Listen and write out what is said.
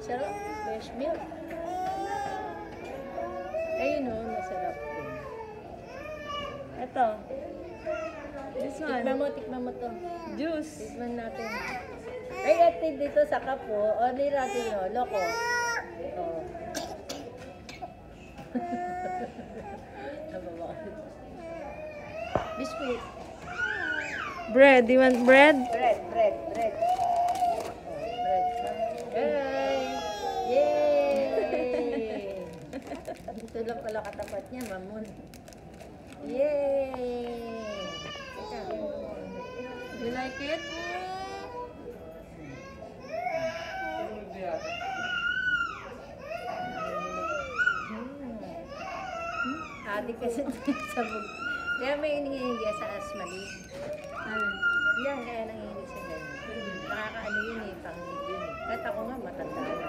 Sarap. Fresh milk. Ayun o, masarap din. Ito. This one. Tikman mo to. Juice. Tikman natin. Ay, ate dito sa kapo. O, natin o. Loko. O. Biscuit. Bread. Do you want bread? Bread. Hey! Yay! Ito lang pala katapat niya, Mamon. Yay! You like it? Adi kasi sabog. Kaya may hinihingi sa asmali. Yan, kaya nangihinig siya ganun. Nakakaano yun eh, panglig yun eh. Kahit ako nga matanda na.